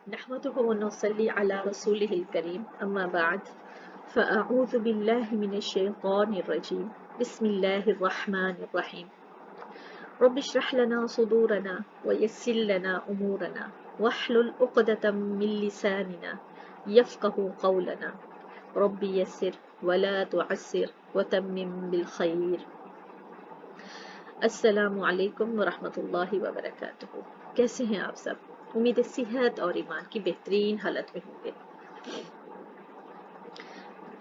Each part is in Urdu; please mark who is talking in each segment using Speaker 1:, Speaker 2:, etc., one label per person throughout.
Speaker 1: نحمده ونصلي على رسوله الكريم أما بعد فأعوذ بالله من الشيطان الرجيم بسم الله الرحمن الرحيم رب اشرح لنا صدورنا ويسر لنا أمورنا واحلل عقدة من لساننا يفقه قولنا رب يسر ولا تعسر وتمم بالخير السلام علیکم ورحمۃ اللہ وبرکاتہ۔ کیسے ہیں آپ سب؟ امید ہے صحت اور ایمان کی بہترین حالت میں ہوں گے۔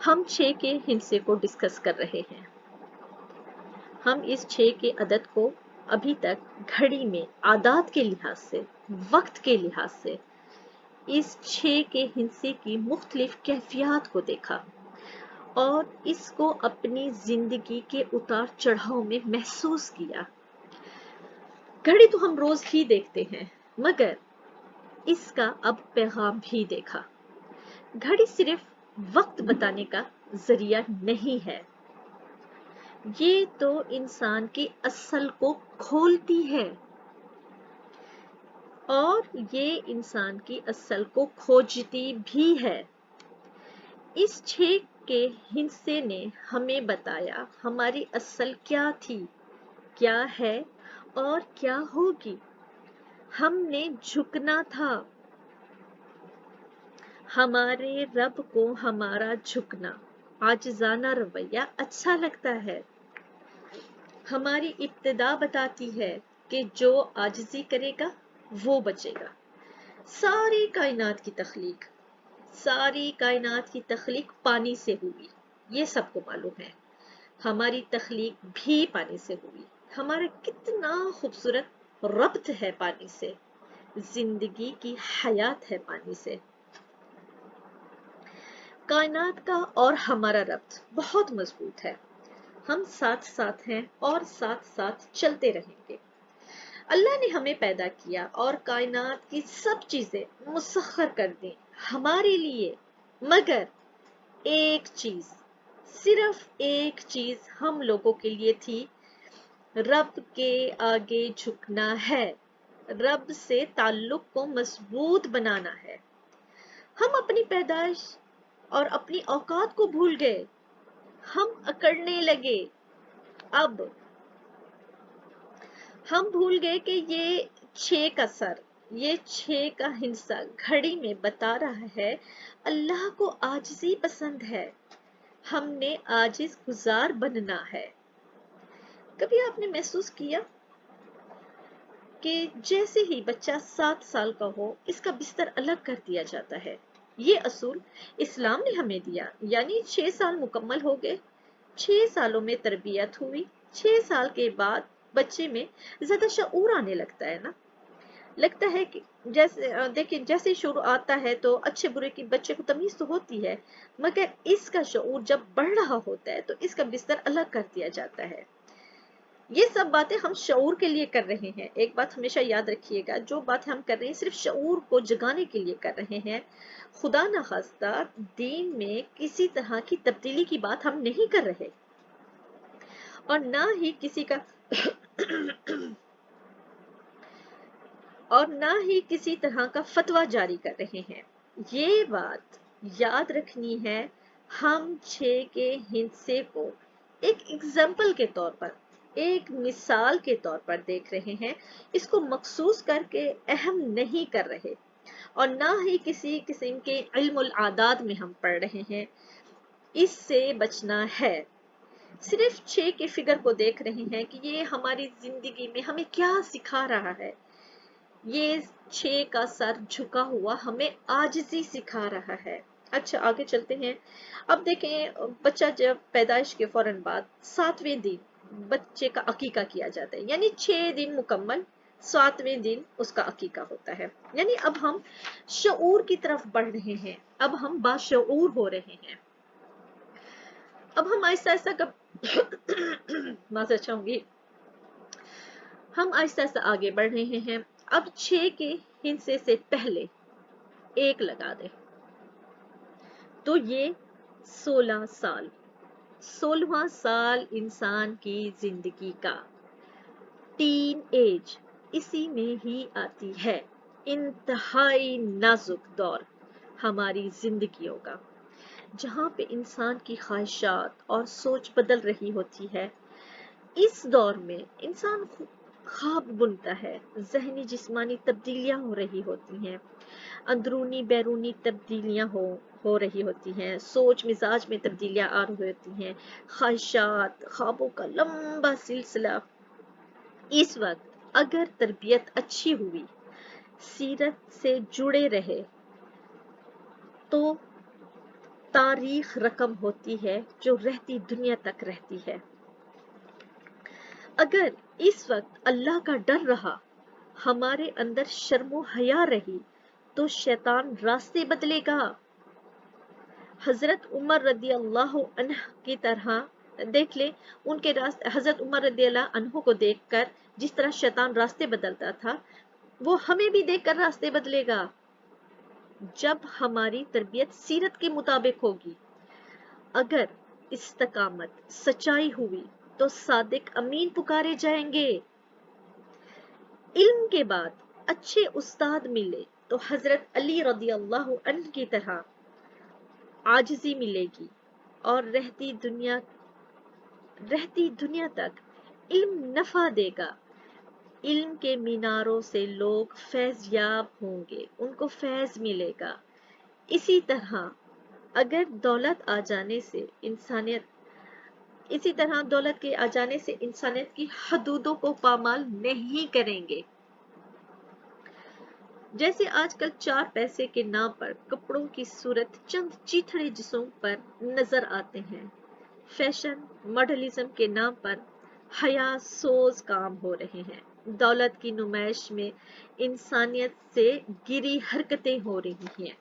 Speaker 1: ہم 6 کے ہندسے کو ڈسکس کر رہے ہیں۔ ہم اس 6 کے عدد کو ابھی تک گھڑی میں عادات کے لحاظ سے، وقت کے لحاظ سے اس 6 کے ہندسے کی مختلف کیفیات کو دیکھا اور اس کو اپنی زندگی کے اتار چڑھاؤ میں محسوس کیا۔ گھڑی تو ہم روز ہی دیکھتے ہیں، مگر اس کا اب پیغام بھی دیکھا۔ گھڑی صرف وقت بتانے کا ذریعہ نہیں ہے، یہ تو انسان کی اصل کو کھولتی ہے اور یہ انسان کی اصل کو کھوجتی بھی ہے۔ اس 6 کے ہندسے نے ہمیں بتایا ہماری اصل کیا تھی، کیا ہے اور کیا ہوگی۔ ہم نے جھکنا تھا، ہمارے رب کو ہمارا جھکنا، عاجزانہ رویہ اچھا لگتا ہے۔ ہماری ابتدا بتاتی ہے کہ جو عاجزی کرے گا وہ بچے گا۔ ساری کائنات کی تخلیق پانی سے ہوئی، یہ سب کو معلوم ہے۔ ہماری تخلیق بھی پانی سے ہوئی۔ ہمارا کتنا خوبصورت ربط ہے پانی سے، زندگی کی حیات ہے پانی سے۔ کائنات کا اور ہمارا ربط بہت مضبوط ہے۔ ہم ساتھ ساتھ ہیں اور ساتھ ساتھ چلتے رہیں گے۔ اللہ نے ہمیں پیدا کیا اور کائنات کی سب چیزیں مسخر کر دیں ہمارے لیے، مگر ایک چیز، صرف ایک چیز ہم لوگوں کے لیے تھی، رب کے آگے جھکنا ہے، رب سے تعلق کو مضبوط بنانا ہے۔ ہم اپنی پیدائش اور اپنی اوقات کو بھول گئے، ہم اکڑنے لگے۔ اب ہم بھول گئے کہ یہ 6 کا سر، یہ 6 کا ہندسہ گھڑی میں بتا رہا ہے اللہ کو عاجزی پسند ہے، ہم نے عاجز گزار بننا ہے۔ کبھی آپ نے محسوس کیا کہ جیسے ہی بچہ 7 سال کا ہو اس کا بستر الگ کر دیا جاتا ہے؟ یہ اصول اسلام نے ہمیں دیا، یعنی 6 سال مکمل ہو گئے، 6 سالوں میں تربیت ہوئی، 6 سال کے بعد بچے میں زیادہ شعور آنے لگتا ہے نا۔ لگتا ہے کہ جیسے شعور آتا ہے تو اچھے برے کی بچے کو تمیز تو ہوتی ہے، مگر اس کا شعور جب بڑھ رہا ہوتا ہے تو اس کا بستر الگ کر دیا جاتا ہے۔ یہ سب باتیں ہم شعور کے لیے کر رہے ہیں۔ ایک بات ہمیشہ یاد رکھیے گا، جو بات ہم کر رہے ہیں صرف شعور کو جگانے کے لیے کر رہے ہیں۔ خدا نخواستہ دین میں کسی طرح کی تبدیلی کی بات ہم نہیں کر رہے اور نہ ہی کسی طرح کا فتویٰ جاری کر رہے ہیں۔ یہ بات یاد رکھنی ہے، ہم 6 کے ہندسے کو ایک ایگزامپل کے طور پر، ایک مثال کے طور پر دیکھ رہے ہیں، اس کو مخصوص کر کے اہم نہیں کر رہے اور نہ ہی کسی قسم کے علم العادات میں ہم پڑھ رہے ہیں۔ اس سے بچنا ہے۔ صرف 6 کے فگر کو دیکھ رہے ہیں کہ یہ ہماری زندگی میں ہمیں کیا سکھا رہا ہے۔ یہ 6 کا سر جھکا ہوا ہمیں عاجزی سکھا رہا ہے۔ اچھا آگے چلتے ہیں۔ اب دیکھیں، بچہ جب پیدائش کے فوراً بعد 7ویں دن بچے کا عقیقہ کیا جاتا ہے، یعنی 6 دن مکمل، 7ویں دن اس کا عقیقہ ہوتا ہے۔ یعنی اب ہم شعور کی طرف بڑھ رہے ہیں، اب ہم باشعور ہو رہے ہیں۔ اب ہم آہستہ معذرت چاہوں گی، ہم آہستہ آہستہ آگے بڑھ رہے ہیں۔ اب 6 کے ہندسے سے پہلے 1 لگا دیں تو یہ 16 سال، 16واں سال انسان کی زندگی کا، ٹین ایج اسی میں ہی آتی ہے۔ انتہائی نازک دور ہماری زندگیوں کا، جہاں پہ انسان کی خواہشات اور سوچ بدل رہی ہوتی ہے۔ اس دور میں انسان خواب بنتا ہے، ذہنی جسمانی تبدیلیاں ہو رہی ہوتی ہیں، اندرونی بیرونی تبدیلیاں ہو رہی ہوتی ہیں، سوچ مزاج میں تبدیلیاں آ رہی ہوتی ہیں، خواہشات خوابوں کا لمبا سلسلہ۔ اس وقت اگر تربیت اچھی ہوئی، سیرت سے جڑے رہے، تو تاریخ رقم ہوتی ہے جو رہتی دنیا تک رہتی ہے۔ اگر اس وقت اللہ کا ڈر رہا، ہمارے اندر شرم و حیا رہی، تو شیطان راستے بدلے گا۔ حضرت عمر رضی اللہ عنہ کی طرح دیکھ لیں، ان کے حضرت عمر رضی اللہ عنہ کو دیکھ کر جس طرح شیطان راستے بدلتا تھا، وہ ہمیں بھی دیکھ کر راستے بدلے گا جب ہماری تربیت سیرت کے مطابق ہوگی۔ اگر استقامت سچائی ہوئی تو صادق امین پکارے جائیں گے۔ علم کے بعد اچھے استاد ملے تو حضرت علی رضی اللہ عنہ کی طرح عاجزی ملے گی، اور رہتی دنیا تک علم نفع دے گا۔ علم کے میناروں سے لوگ فیض یاب ہوں گے، ان کو فیض ملے گا۔ اسی طرح دولت کے آ جانے سے انسانیت کی حدودوں کو پامال نہیں کریں گے۔ جیسے آج کل 4 پیسے کے نام پر کپڑوں کی صورت چند چیتھڑے جسموں پر نظر آتے ہیں، فیشن ماڈلزم کے نام پر حیا سوز کام ہو رہے ہیں، دولت کی نمائش میں انسانیت سے گری حرکتیں ہو رہی ہیں۔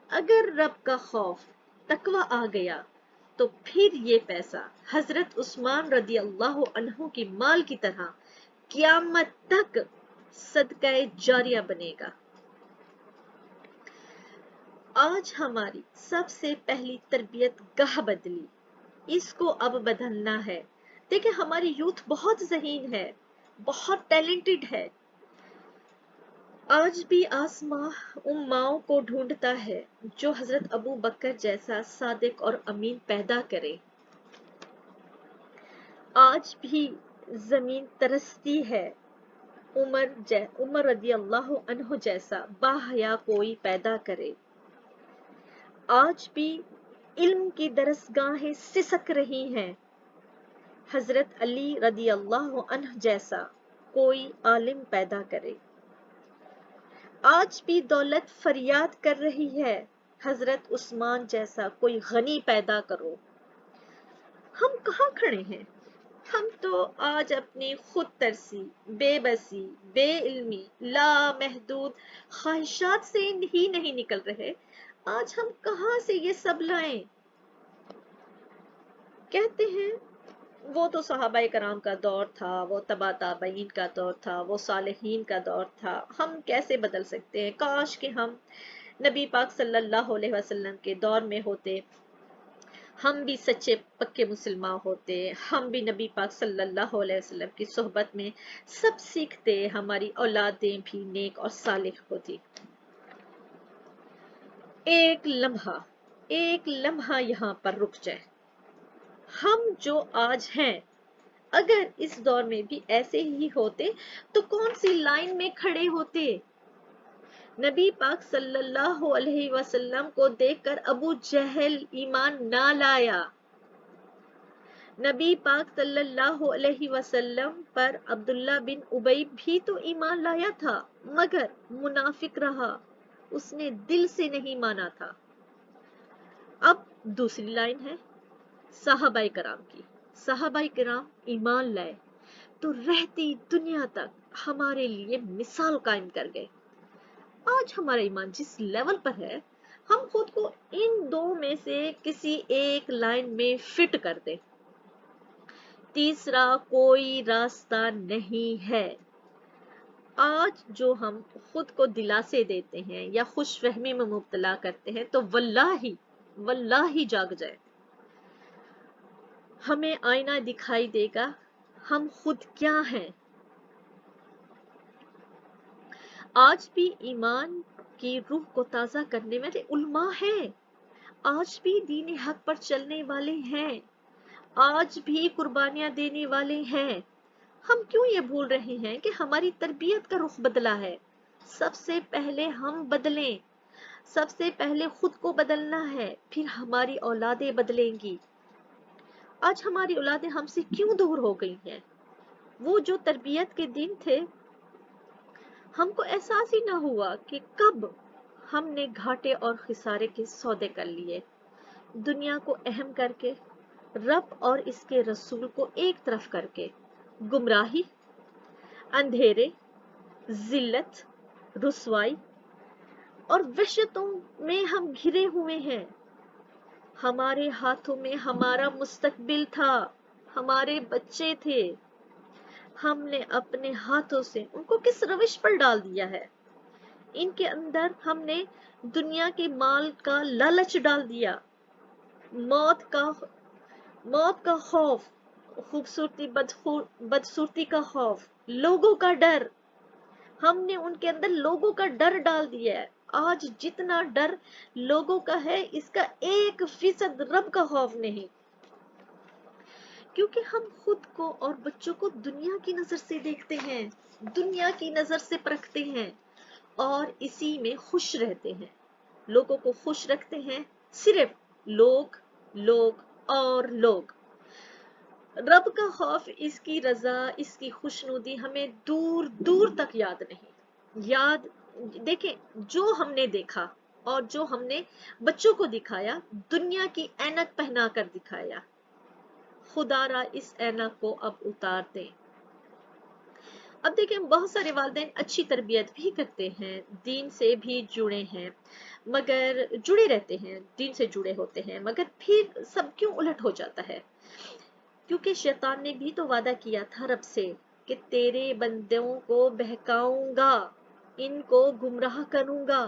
Speaker 1: اگر رب کا خوف تقوی آ گیا تو پھر یہ پیسہ حضرت عثمان رضی اللہ عنہ کی مال کی طرح قیامت تک صدقہ جاریہ بنے گا۔ آج ہماری سب سے پہلی تربیت گاہ بدلی، اس کو اب بدلنا ہے۔ دیکھیں، ہماری یوتھ بہت ذہین ہے، بہت ٹیلنٹڈ ہے۔ آج بھی آسماں ان ماؤں کو ڈھونڈتا ہے جو حضرت ابو بکر جیسا صادق اور امین پیدا کرے۔ آج بھی زمین ترستی ہے عمر رضی اللہ عنہ جیسا باحیا کوئی پیدا کرے۔ آج بھی علم کی درسگاہیں سسک رہی ہیں، حضرت علی رضی اللہ عنہ جیسا کوئی عالم پیدا کرے۔ آج بھی دولت فریاد کر رہی ہے، حضرت عثمان جیسا کوئی غنی پیدا کرو۔ ہم کہاں کھڑے ہیں؟ ہم تو آج اپنی خود ترسی، بے بسی، بے علمی، لامحدود خواہشات سے ہی نہیں نکل رہے۔ آج ہم کہاں سے یہ سب لائیں؟ کہتے ہیں وہ تو صحابہ کرام کا دور تھا، وہ تبا تابعین کا دور تھا، وہ صالحین کا دور تھا، ہم کیسے بدل سکتے ہیں؟ کاش کہ ہم نبی پاک صلی اللہ علیہ وسلم کے دور میں ہوتے، ہم بھی سچے پکے مسلمان ہوتے، ہم بھی نبی پاک صلی اللہ علیہ وسلم کی صحبت میں سب سیکھتے، ہماری اولادیں بھی نیک اور صالح ہوتی۔ ایک لمحہ یہاں پر رک جائے۔ ہم جو آج ہیں، اگر اس دور میں بھی ایسے ہی ہوتے تو کون سی لائن میں کھڑے ہوتے؟ نبی پاک صلی اللہ علیہ وسلم کو دیکھ کر ابو جہل ایمان نہ لایا۔ نبی پاک صلی اللہ علیہ وسلم پر عبداللہ بن ابی بھی تو ایمان لایا تھا، مگر منافق رہا، اس نے دل سے نہیں مانا تھا۔ اب دوسری لائن ہے صحابہ کرام کی۔ صحابہ کرام ایمان لائے تو رہتی دنیا تک ہمارے لیے مثال قائم کر گئے۔ آج ہمارا ایمان جس لیول پر ہے، ہم خود کو ان دو میں سے کسی ایک لائن میں فٹ کر دیں۔ تیسرا کوئی راستہ نہیں ہے۔ آج جو ہم خود کو دلاسے دیتے ہیں یا خوش فہمی میں مبتلا کرتے ہیں، تو واللہ جاگ جائے، ہمیں آئینہ دکھائی دے گا ہم خود کیا ہیں۔ آج بھی ایمان کی روح کو تازہ کرنے والے علماء ہیں، آج بھی دین حق پر چلنے والے ہیں، آج بھی قربانیاں دینے والے ہیں۔ ہم کیوں یہ بھول رہے ہیں کہ ہماری تربیت کا رخ بدلا ہے؟ سب سے پہلے ہم بدلیں، سب سے پہلے خود کو بدلنا ہے، پھر ہماری اولادیں بدلیں گی۔ آج ہماری اولادیں ہم سے کیوں دور ہو گئی ہیں؟ وہ جو تربیت کے دن تھے، ہم کو احساس ہی نہ ہوا کہ کب ہم نے گھاٹے اور خسارے کے سودے کر لیے، دنیا کو اہم کر کے، رب اور اس کے رسول کو ایک طرف کر کے، گمراہی، اندھیرے، ذلت، رسوائی اور وحشتوں میں ہم گھرے ہوئے ہیں۔ ہمارے ہاتھوں میں ہمارا مستقبل تھا، ہمارے بچے تھے، ہم نے اپنے ہاتھوں سے ان کو کس روش پر ڈال دیا ہے؟ ان کے اندر ہم نے دنیا کے مال کا لالچ ڈال دیا، موت کا خوف، خوبصورتی بدصورتی کا خوف، لوگوں کا ڈر، ہم نے ان کے اندر لوگوں کا ڈر ڈال دیا ہے۔ آج جتنا ڈر لوگوں کا ہے، اس کا 1% رب کا خوف نہیں، کیونکہ ہم خود کو اور بچوں کو دنیا کی نظر سے دیکھتے ہیں، دنیا کی نظر سے پرکھتے ہیں اور اسی میں خوش رہتے ہیں، لوگوں کو خوش رکھتے ہیں، صرف لوگ لوگ اور لوگ۔ رب کا خوف، اس کی رضا، اس کی خوشنودی ہمیں دور دور تک یاد نہیں۔ یاد دیکھیں، جو ہم نے دیکھا اور جو ہم نے بچوں کو دکھایا، دنیا کی اینک پہنا کر دکھایا، خدا را اس اینک کو اب اتار دیں۔ اب دیکھیں، بہت سارے والدین اچھی تربیت بھی کرتے ہیں، دین سے بھی جڑے ہیں، مگر جڑے رہتے ہیں، دین سے جڑے ہوتے ہیں، مگر پھر سب کیوں الٹ ہو جاتا ہے؟ کیونکہ شیطان نے بھی تو وعدہ کیا تھا رب سے کہ تیرے بندوں کو بہکاؤں گا، ان کو گمراہ کروں گا۔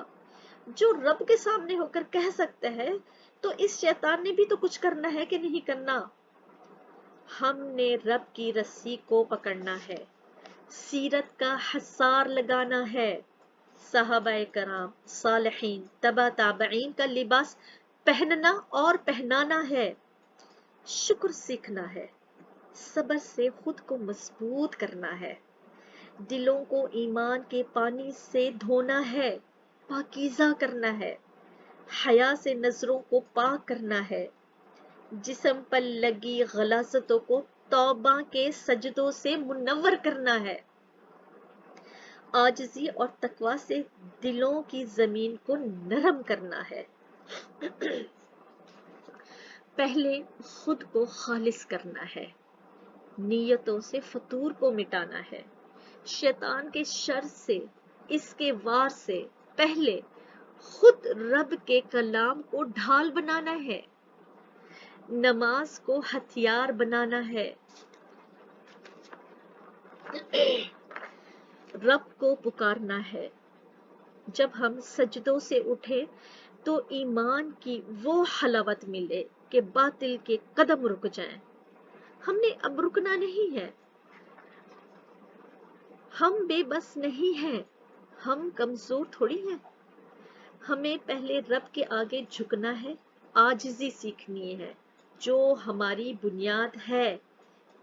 Speaker 1: جو رب کے سامنے ہو کر کہہ سکتا ہے، تو اس شیطان نے بھی تو کچھ کرنا ہے کہ نہیں کرنا؟ ہم نے رب کی رسی کو پکڑنا ہے، سیرت کا حصار لگانا ہے، صحابہ کرام، صالحین، تبع تابعین کا لباس پہننا اور پہنانا ہے، شکر سیکھنا ہے، صبر سے خود کو مضبوط کرنا ہے، دلوں کو ایمان کے پانی سے دھونا ہے، پاکیزہ کرنا ہے، حیا سے نظروں کو پاک کرنا ہے، جسم پر لگی غلاظتوں کو توبہ کے سجدوں سے منور کرنا ہے، عاجزی اور تقوی سے دلوں کی زمین کو نرم کرنا ہے۔ پہلے خود کو خالص کرنا ہے، نیتوں سے فطور کو مٹانا ہے، شیطان کے شر سے، اس کے وار سے پہلے خود رب کے کلام کو ڈھال بنانا ہے، نماز کو ہتھیار بنانا ہے، رب کو پکارنا ہے۔ جب ہم سجدوں سے اٹھے تو ایمان کی وہ حلاوت ملے کہ باطل کے قدم رک جائیں۔ ہم نے اب رکنا نہیں ہے، ہم بے بس نہیں ہیں، ہم کمزور تھوڑی ہیں، ہمیں پہلے رب کے آگے جھکنا ہے، عاجزی سیکھنی ہے، جو ہماری بنیاد ہے،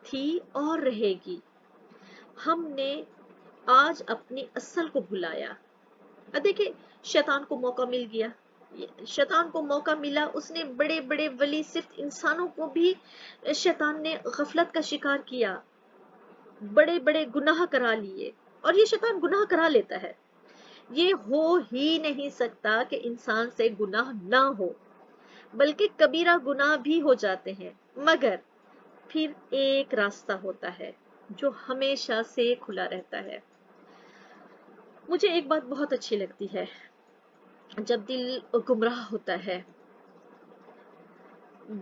Speaker 1: تھی اور رہے گی۔ ہم نے آج اپنی اصل کو بھلایا۔ دیکھیں، شیطان کو موقع مل گیا، شیطان کو موقع ملا، اس نے بڑے بڑے ولی، صرف انسانوں کو بھی شیطان نے غفلت کا شکار کیا، بڑے بڑے گناہ کرا لیے، اور یہ شیطان گناہ کرا لیتا ہے، یہ ہو ہی نہیں سکتا کہ انسان سے گناہ نہ ہو، بلکہ کبیرہ گناہ بھی ہو جاتے ہیں، مگر پھر ایک راستہ ہوتا ہے جو ہمیشہ سے کھلا رہتا ہے۔ مجھے ایک بات بہت اچھی لگتی ہے، جب دل گمراہ ہوتا ہے،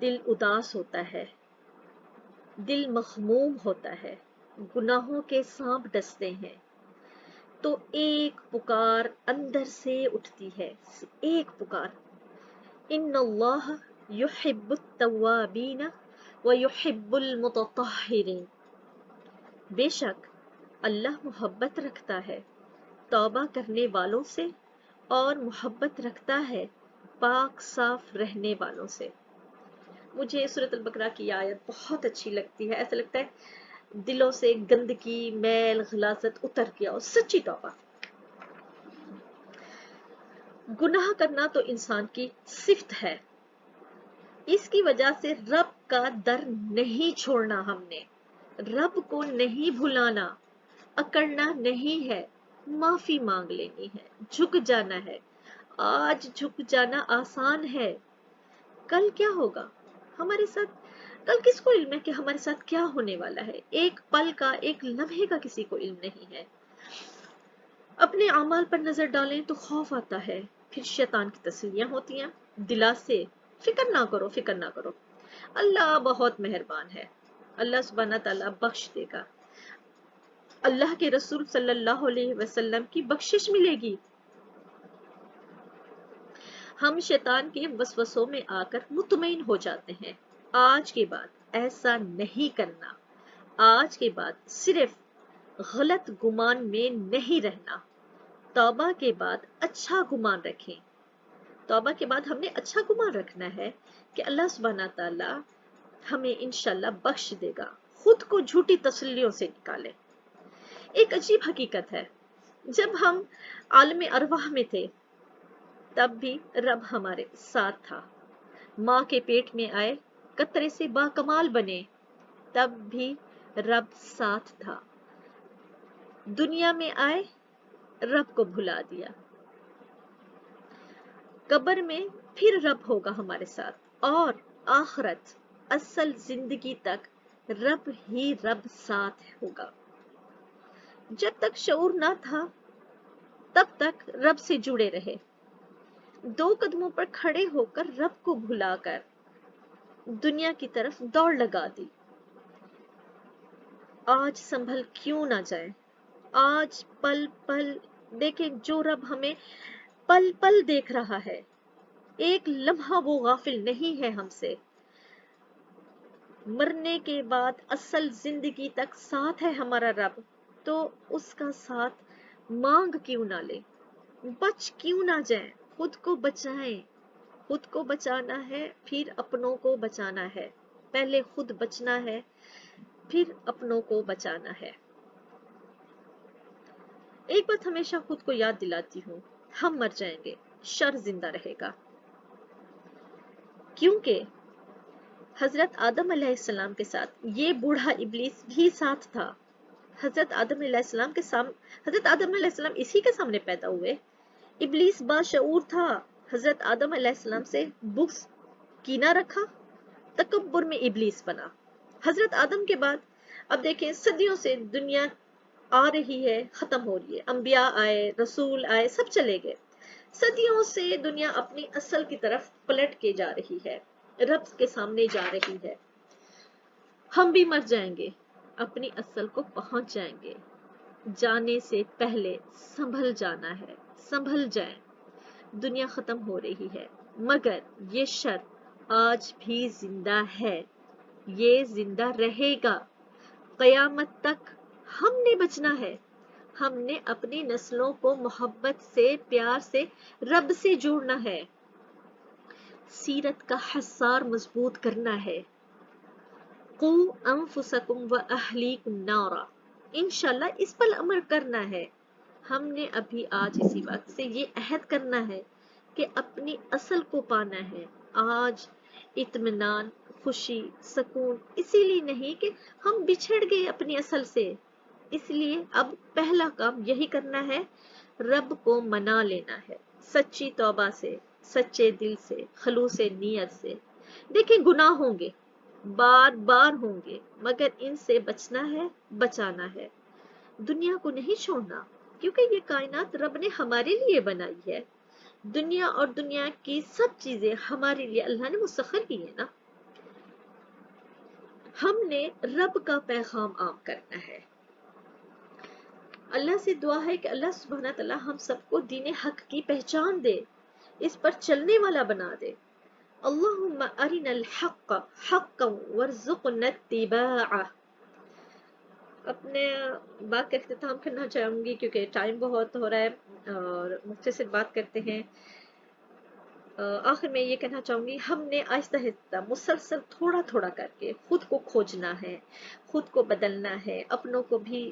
Speaker 1: دل اداس ہوتا ہے، دل مخموم ہوتا ہے، گناہوں کے سانپ ڈستے ہیں، تو ایک پکار اندر سے اٹھتی ہے، ایک پکار، ان اللہ یحب التوابین ویحب المتطہرین، بے شک اللہ محبت رکھتا ہے توبہ کرنے والوں سے اور محبت رکھتا ہے پاک صاف رہنے والوں سے۔ مجھے سورۃ البقرہ کی آیت بہت اچھی لگتی ہے، ایسا لگتا ہے دلوں سے گندگی، میل، غلاظت اتر گیا اور سچی توبہ۔ گناہ کرنا تو انسان کی صفت ہے، اس کی وجہ سے رب کا در نہیں چھوڑنا، ہم نے رب کو نہیں بھلانا، اکڑنا نہیں ہے، معافی مانگ لینی ہے، جھک جانا ہے۔ آج جھک جانا آسان ہے، کل کیا ہوگا ہمارے ساتھ؟ کل کس کو علم ہے کہ ہمارے ساتھ کیا ہونے والا ہے؟ ایک پل کا، ایک لمحے کا کسی کو علم نہیں ہے۔ اپنے اعمال پر نظر ڈالیں تو خوف آتا ہے، پھر شیطان کی تسلیاں ہوتی ہیں دلا سے، فکر نہ کرو، فکر نہ کرو، اللہ بہت مہربان ہے، اللہ سبحانہ تعالیٰ بخش دے گا، اللہ کے رسول صلی اللہ علیہ وسلم کی بخشش ملے گی۔ ہم شیطان کے وسوسوں میں آ کر مطمئن ہو جاتے ہیں۔ آج کے بعد ایسا نہیں کرنا، آج کے بعد صرف غلط گمان میں نہیں رہنا، توبہ کے بعد اچھا گمان رکھیں۔ توبہ کے بعد ہم نے اچھا گمان رکھنا ہے کہ اللہ سبحانہ تعالیٰ ہمیں انشاءاللہ بخش دے گا، خود کو جھوٹی تسلیوں سے نکالیں۔ ایک عجیب حقیقت ہے، جب ہم عالم ارواح میں تھے تب بھی رب ہمارے ساتھ تھا، ماں کے پیٹ میں آئے، قطرے سے با کمال بنے، تب بھی رب ساتھ تھا، دنیا میں آئے، رب کو بھلا دیا، قبر میں پھر رب ہوگا ہمارے ساتھ، اور آخرت اصل زندگی تک رب ہی رب ساتھ ہوگا۔ جب تک شعور نہ تھا تب تک رب سے جڑے رہے، دو قدموں پر کھڑے ہو کر رب کو بھلا کر دنیا کی طرف دوڑ لگا دی۔ آج سنبھل کیوں نہ جائیں؟ آج پل پل دیکھیں، جو رب ہمیں پل پل دیکھ رہا ہے، ایک لمحہ وہ غافل نہیں ہے ہم سے، مرنے کے بعد اصل زندگی تک ساتھ ہے ہمارا رب، تو اس کا ساتھ مانگ کیوں نہ لیں، بچ کیوں نہ جائیں، خود کو بچائیں۔ خود کو بچانا ہے، پھر اپنوں کو بچانا ہے، پہلے خود بچنا ہے، پھر اپنوں کو بچانا ہے۔ ایک بات ہمیشہ خود کو یاد دلاتی ہوں، ہم مر جائیں گے، شر زندہ رہے گا، کیونکہ حضرت آدم علیہ السلام کے ساتھ یہ بوڑھا ابلیس بھی ساتھ تھا۔ حضرت آدم علیہ السلام حضرت آدم علیہ السلام اسی کے سامنے پیدا ہوئے، ابلیس باشعور تھا، حضرت آدم علیہ السلام سے بغض کینہ رکھا، تکبر میں ابلیس بنا۔ حضرت آدم کے بعد اب دیکھیں صدیوں سے دنیا آ رہی ہے، ختم ہو رہی ہے، انبیاء آئے، رسول آئے، سب چلے گئے، صدیوں سے دنیا اپنی اصل کی طرف پلٹ کے جا رہی ہے، رب کے سامنے جا رہی ہے۔ ہم بھی مر جائیں گے، اپنی اصل کو پہنچ جائیں گے، جانے سے پہلے سنبھل جانا ہے، سنبھل جائیں، دنیا ختم ہو رہی ہے، مگر یہ شر آج بھی زندہ ہے، یہ زندہ رہے گا، قیامت تک ہم نے بچنا ہے، ہم نے اپنی نسلوں کو محبت سے، پیار سے، رب سے جوڑنا ہے، سیرت کا حصار مضبوط کرنا ہے، قُوا انفسکم واہلیکم نارا، انشاءاللہ اس پر عمل کرنا ہے۔ ہم نے ابھی آج اسی وقت سے یہ عہد کرنا ہے کہ اپنی اصل کو پانا ہے۔ آج اطمینان، خوشی، سکون اسی لیے نہیں کہ ہم بچھڑ گئے اپنی اصل سے، اس لیے اب پہلا کام یہی کرنا ہے، رب کو منا لینا ہے، سچی توبہ سے، سچے دل سے، خلوص نیت سے۔ دیکھیں گناہ ہوں گے، بار بار ہوں گے، مگر ان سے بچنا ہے، بچانا ہے، دنیا کو نہیں چھوڑنا، کیونکہ یہ کائنات رب نے ہمارے لیے بنائی ہے، دنیا اور دنیا کی سب چیزیں ہمارے لیے اللہ نے مسخر کی ہے نا، ہم نے رب کا پیغام عام کرنا ہے۔ اللہ سے دعا ہے کہ اللہ سبحانہ تعالیٰ ہم سب کو دین حق کی پہچان دے، اس پر چلنے والا بنا دے۔ اللہم ارنا الحق حقا وارزقنا اتباعہ، اپنے بات کا اختتام کرنا چاہوں گی کیونکہ ٹائم بہت ہو رہا ہے اور مختصر بات کرتے ہیں۔ آخر میں یہ کہنا چاہوں گی، ہم نے آہستہ آہستہ مسلسل تھوڑا تھوڑا کر کے خود کو کھوجنا ہے، خود کو بدلنا ہے، اپنوں کو بھی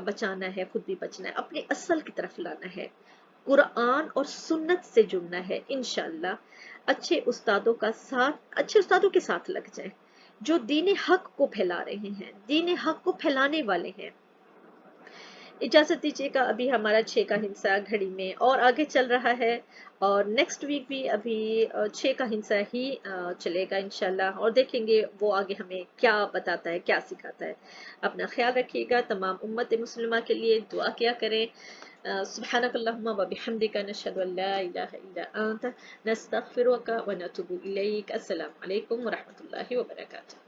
Speaker 1: بچانا ہے، خود بھی بچنا ہے، اپنے اصل کی طرف لانا ہے، قرآن اور سنت سے جڑنا ہے انشاءاللہ۔ اچھے استادوں کے ساتھ لگ جائیں جو دین حق کو پھیلا رہے ہیں، دین حق کو پھیلانے والے ہیں۔ اجازت دیجیے گا، ابھی ہمارا 6 کا ہندسہ گھڑی میں اور آگے چل رہا ہے، اور نیکسٹ ویک بھی ابھی 6 کا ہندسہ ہی چلے گا انشاءاللہ، اور دیکھیں گے وہ آگے ہمیں کیا بتاتا ہے، کیا سکھاتا ہے۔ اپنا خیال رکھیے گا، تمام امت مسلمہ کے لیے دعا کیا کریں۔ سبحانک اللہم و بحمدک، نشہد ان لا الہ الا انت، نستغفرک و نتوب الیک۔ السلام علیکم ورحمۃ اللہ وبرکاتہ۔